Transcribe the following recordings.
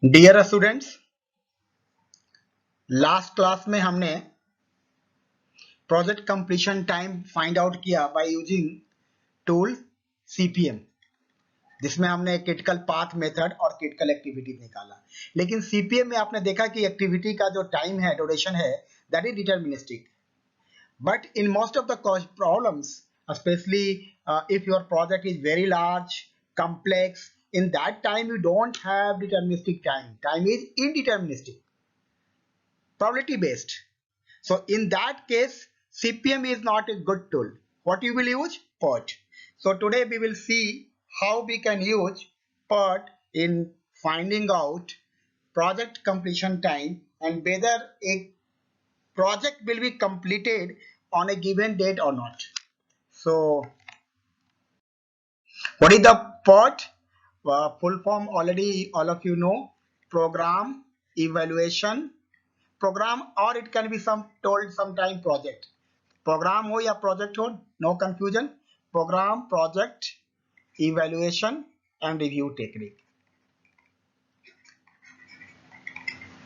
Dear students, last class में हमने project completion time find out किया बाय यूजिंग टूल सीपीएम, जिसमें हमने क्रिटिकल पाथ मेथड और क्रिटिकल एक्टिविटी निकाला। लेकिन सीपीएम में आपने देखा कि एक्टिविटी का जो टाइम है, ड्यूरेशन है, that is deterministic. But in most of the problems, especially if your project is very large, complex, in that time you don't have deterministic time. Time is indeterministic, probability based. So in that case, CPM is not a good tool. What you will use? PERT. So today we will see how we can use PERT in finding out project completion time and whether a project will be completed on a given date or not. So what is the PERT? Full form already all of you know. Program evaluation program, or it can be sometime project. Program हो या project हो, no confusion. Program, project, evaluation and review technique.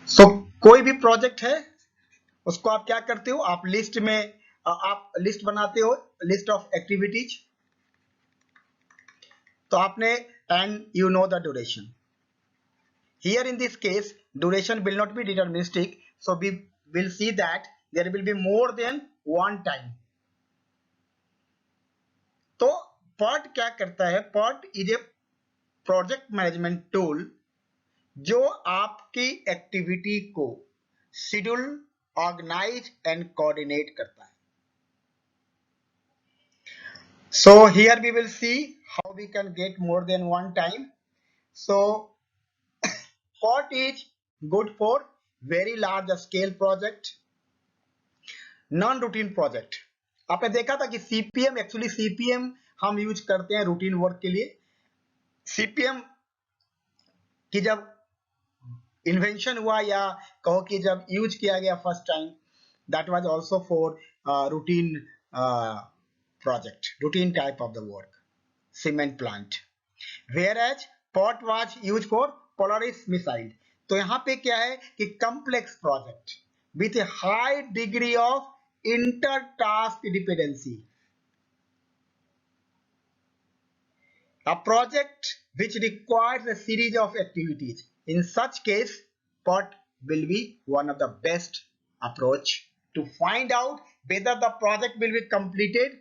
So कोई भी project है, उसको आप क्या करते हो, आप लिस्ट में आप लिस्ट बनाते हो, लिस्ट ऑफ एक्टिविटीज। तो आपने and you know the duration. Here in this case duration will not be deterministic, so we will see that there will be more than one time. तो PERT क्या करता है? PERT is a project management tool जो आपकी activity को schedule, organise and coordinate करता है। So here we will see how we can get more than one time. So PERT is good for very large scale project, non-routine project. आपने देखा था कि CPM, actually CPM हम use करते हैं routine work के लिए। CPM की जब इन्वेंशन हुआ या कहो कि जब यूज किया गया first time, that was also for routine project, routine type of the work, cement plant, whereas PERT was used for Polaris missile. तो यहाँ पे क्या है कि complex project with a high degree of inter-task dependency, a project which requires a series of activities. In such case, PERT will be one of the best approach to find out whether the project will be completed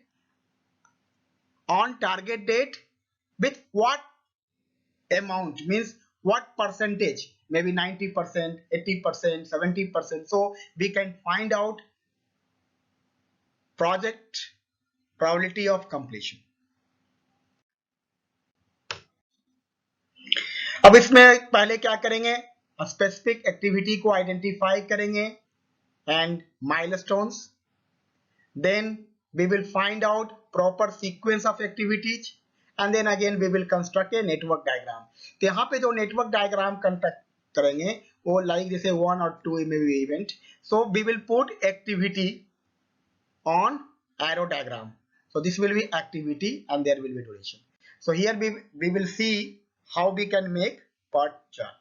on target date with what amount, means what percentage, maybe 90%, 80%, 70%. So we can find out project probability of completion. अब इसमें पहले क्या करेंगे, specific activity को identify करेंगे and milestones. Then we will find out proper sequence of activities and then again we will construct a network diagram. तो यहाँ पे जो network diagram construct करेंगे वो like जैसे 1 or 2 maybe event. So we will put activity on arrow diagram. So this will be activity and there will be duration. So here we will see how we can make PERT chart.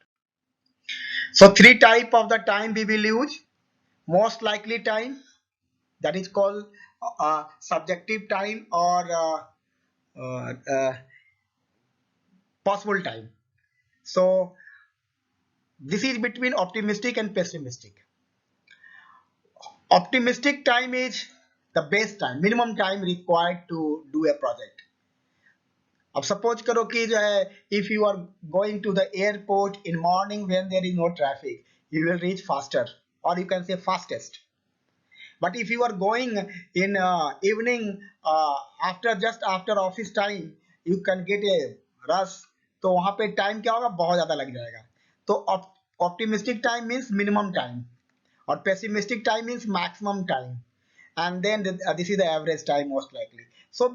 So three type of the time we will use. Most likely time, that is called subjective time or possible time. So this is between optimistic and pessimistic. Optimistic time is the best time, minimum time required to do a project. अब suppose करो कि जो है if you are going to the airport in morning when there is no traffic, you will reach faster or you can say fastest. But if you are going in evening just after office time, you can get a rush. तो वहां पे time क्या होगा, बहुत ज्यादा लग जाएगा. तो optimistic time means minimum time और pessimistic time means maximum time and then this is the average time most likely. So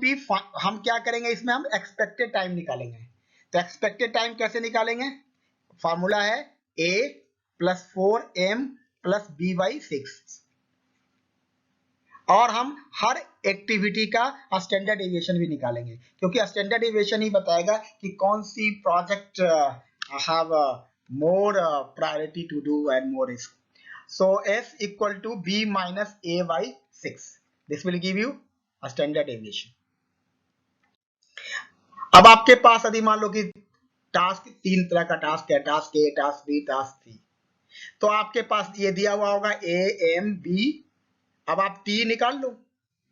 हम क्या करेंगे इसमें, हम एक्सपेक्टेड टाइम निकालेंगे. तो एक्सपेक्टेड टाइम कैसे निकालेंगे? फॉर्मूला है a + 4m + b/6 और हम हर एक्टिविटी का स्टैंडर्ड डेविएशन भी निकालेंगे क्योंकि स्टैंडर्ड डेविएशन ही बताएगा कि कौन सी project have more priority to do and more risk. So S equal to B minus A by 6. This will give you a standard deviation. अब आपके पास यदि मान लो कि टास्क तीन तरह का टास्क है, टास्क ए, टास्क बी, टास्क सी, तो आपके पास ये दिया हुआ होगा ए, एम, बी। अब आप टी निकाल लो।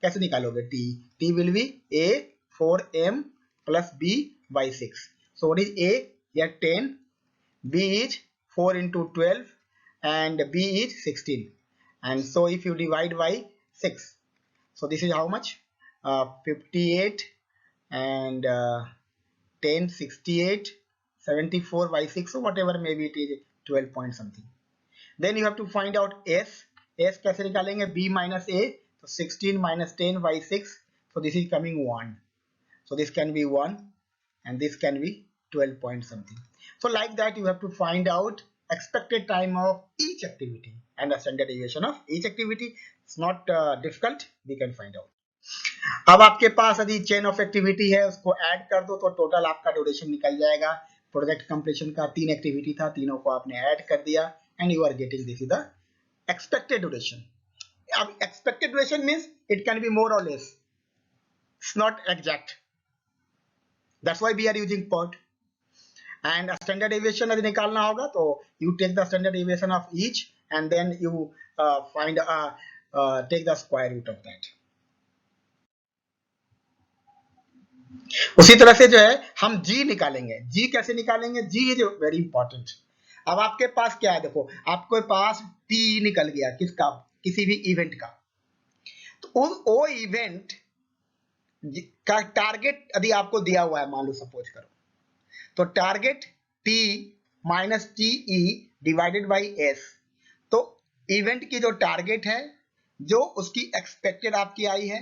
कैसे निकालोगे T? T will be A 4m plus b by 6. So what is a? Yeah, 10. B is 4 into 12 and b is 16. And so if you divide by 6, so this is how much? 58 and 10, 68, 74 by 6, so whatever maybe it is 12 point something. Then you have to find out S. S कैसे निकालेंगे? B minus A, so 16 minus 10 by 6, so this is coming 1. So this can be 1 and this can be 12 point something. So like that you have to find out expected time of each activity and the standard deviation of each activity. It's not difficult, we can find out. अब आपके पास यदि chain of activity है उसको add कर दो तो total आपका duration निकल जाएगा। प्रोजेक्ट कंप्लीशन का 3 एक्टिविटी था, तीनों को आपने ऐड कर दिया and you are getting this is the expected duration. अब expected duration means it can be more और less, it's not exact, that's why we are using PERT। And standard deviation यदि निकालना होगा तो you take the standard deviation of each and then you find take the square root of that. उसी तरह से जो है हम जी निकालेंगे। जी कैसे निकालेंगे? जी इज वेरी इंपॉर्टेंट। अब आपके पास क्या है, देखो आपके पास टी निकल गया, किसका? किसी भी इवेंट का। तो वो इवेंट का टारगेट यदि आपको दिया हुआ है, मान लो सपोज करो, तो target T minus T E divided by S. तो इवेंट की जो टारगेट है, जो उसकी एक्सपेक्टेड आपकी आई है,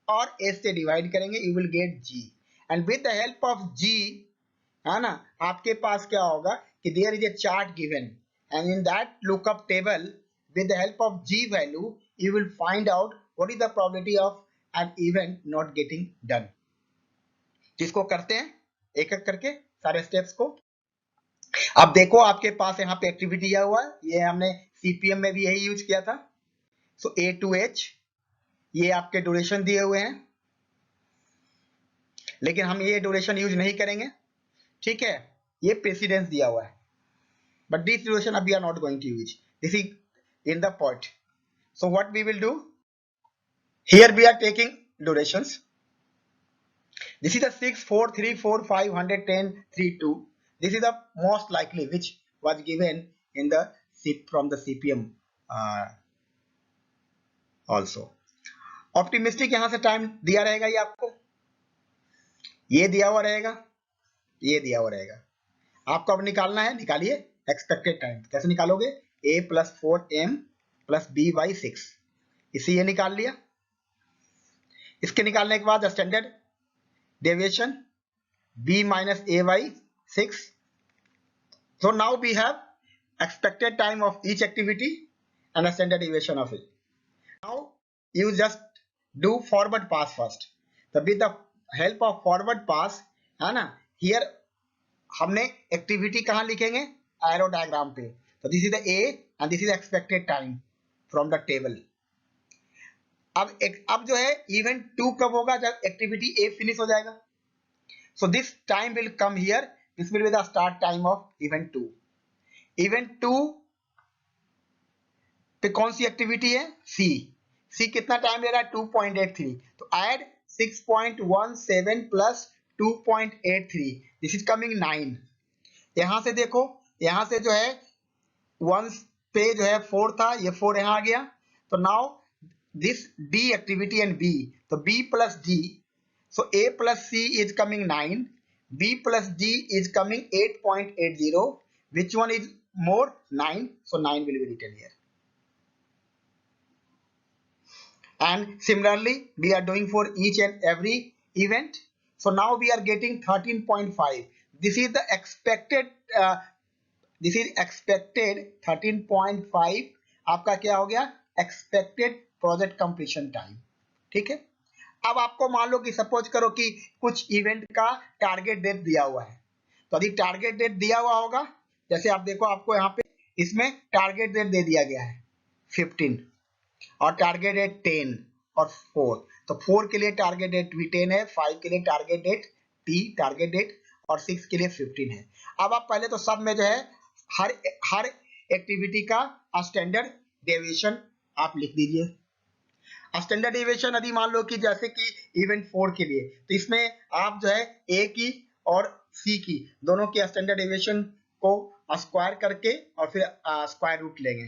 और एस से डिवाइड करेंगे, you will get G. And with the help of G, है ना, आपके पास क्या होगा कि there is a chart given and in that lookup table with the help of g value you will find out what is the probability of an event not getting done। जिसको करते हैं एक एक करके सारे स्टेप्स को। अब देखो आपके पास यहाँ पे एक्टिविटी दिया हुआ है, ये हमने सीपीएम में भी यही यूज किया था। सो ए टू एच, ये आपके ड्यूरेशन दिए हुए हैं, लेकिन हम ये ड्यूरेशन यूज नहीं करेंगे, ठीक है, ये प्रेसिडेंस दिया हुआ है, but this duration we are not going to use, this is in the PERT. So what we will do here, we are taking durations. This is the 6 4 3 4 5 110 3 2. This is the most likely which was given in the from the CPM also. Optimistic यहाँ से time दिया रहेगा, ये आपको ये दिया हुआ रहेगा, ये दिया हुआ रहेगा। आपको अब निकालना है, निकालिए एक्सपेक्टेड टाइम। कैसे निकालोगे? a plus 4m plus b by 6, इसे ये निकाल लिया। इसके निकालने के बाद standard deviation b minus a by 6। so now we have expected time of each activity and a standard deviation of it। now you just do forward pass first। so with the help of forward pass, है ना, here हमने activity कहाँ लिखेंगे? Arrow diagram पे। तो this is the A and this is expected time from the table. अब जो है इवेंट 2 कब होगा? जब एक्टिविटी ए फिनिश हो जाएगा। So this time will come here, this will be the start time of event 2। Event 2 पे कौन सी एक्टिविटी है? सी। सी कितना टाइम ले रहा है? 2.83। तो add 6.17 plus 2.83, this is coming 9। यहां से देखो, यहां से जो है 1 पे जो है 4 था, ये 4 यहाँ आ गया। तो now this D activity and B, तो B plus D, so A plus C is coming 9, B plus D is coming 8.80, which one is more? 9, so 9 will be written here। And similarly we are doing for each and every event। so now we are getting 13.5, this is the expected this is expected 13.5 आपका क्या हो गया? Expected project completion time, ठीक है। अब आपको मान लो कि सपोज करो कि कुछ इवेंट का टारगेट डेट दिया हुआ है, तो यदि टारगेट डेट दिया हुआ होगा जैसे आप देखो, आपको यहाँ पे इसमें टारगेट डेट दे दिया गया है 15 और टारगेट डेट 10 और 4। तो 4 के लिए टारगेट डेट भी 10 है, 5 के लिए target date T target date और 6 के लिए 15 है। अब आप पहले तो सब में जो है हर एक्टिविटी का स्टैंडर्ड डेविएशन आप लिख दीजिए। स्टैंडर्ड डेविएशन यदि मान लो कि जैसे कि इवेंट 4 के लिए, तो इसमें आप जो है ए की और सी की दोनों की स्टैंडर्ड डेविएशन को स्क्वायर करके और फिर स्क्वायर रूट लेंगे,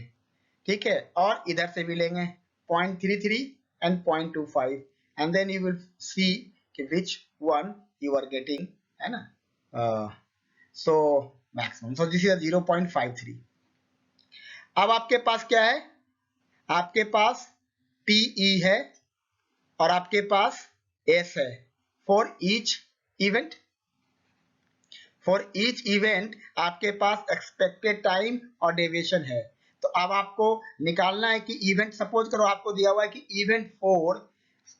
ठीक है, और इधर से भी लेंगे 0.33 and 0.25 and then you will see कि which one you are getting, है ना। So maximum, so this is 0.53। अब आपके पास क्या है, आपके पास टीई है और आपके पास एस है for each event. For each event आपके पास एक्सपेक्टेड टाइम और डेविएशन है। तो अब आपको निकालना है कि इवेंट, सपोज करो आपको दिया हुआ है कि इवेंट 4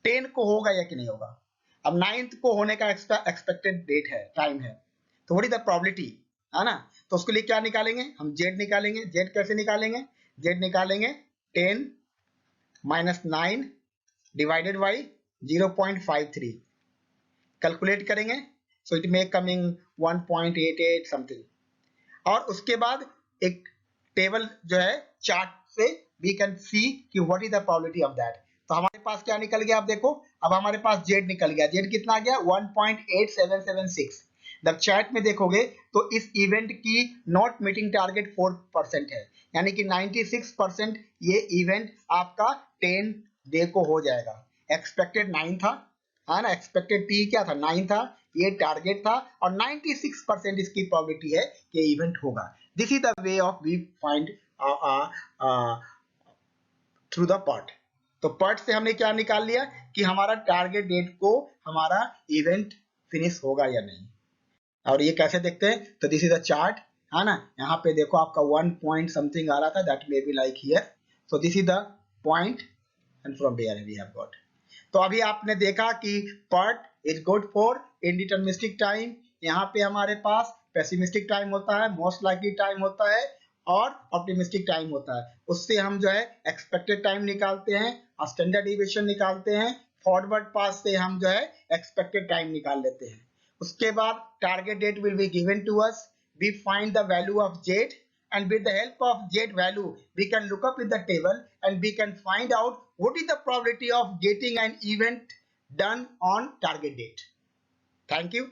10 को होगा या कि नहीं होगा। अब 9th को होने का एक्सपेक्टेड डेट है, टाइम है, तो व्हाट इज द प्रोबेबिलिटी, है ना। तो उसके लिए क्या निकालेंगे हम, जेड निकालेंगे। जेड कैसे निकालेंगे, जेड निकालेंगे 10 माइनस 9 डिवाइडेड बाई 0.53, कैलकुलेट करेंगे, so it may coming 1.88 something. और उसके बाद एक टेबल जो है चार्ट से वी कैन सी कि what is the probability of that. तो हमारे पास क्या निकल गया, आप देखो, अब हमारे पास जेड निकल गया। जेड कितना आ गया, 1.8776। जब चैट में देखोगे तो इस इवेंट की नॉट मीटिंग टारगेट 4% है, यानी कि 96% ये इवेंट आपका 10 डे को हो जाएगा। एक्सपेक्टेड 9 था, है ना, एक्सपेक्टेड टी क्या था, 9 था, ये टारगेट था, और 96% इसकी प्रोबेबिलिटी है कि इवेंट होगा। This is the way of we find through the PERT. तो पार्ट से हमने क्या निकाल लिया कि हमारा टारगेट डेट को हमारा इवेंट फिनिश होगा या नहीं। और ये कैसे देखते हैं, तो दिस इज अ चार्ट, है ना। यहाँ पे देखो आपका 1 पॉइंट समथिंग आ रहा था, that may be like here, so this is the point and from there we have got. तो अभी आपने देखा कि PERT is good for indeterministic time. यहाँ पे हमारे पास पेसिमिस्टिक टाइम होता है, मोस्ट लाइकली टाइम होता है और ऑप्टिमिस्टिक टाइम होता है। उससे हम जो है एक्सपेक्टेड टाइम निकालते हैं, स्टैंडर्ड डेविएशन निकालते हैं, फॉरवर्ड पास से हम जो है एक्सपेक्टेड टाइम निकाल लेते हैं। उसके बाद target date will be given to us, we find the value of Z, and with the help of Z value we can look up in the table and we can find out what is the probability of getting an event done on target date. Thank you.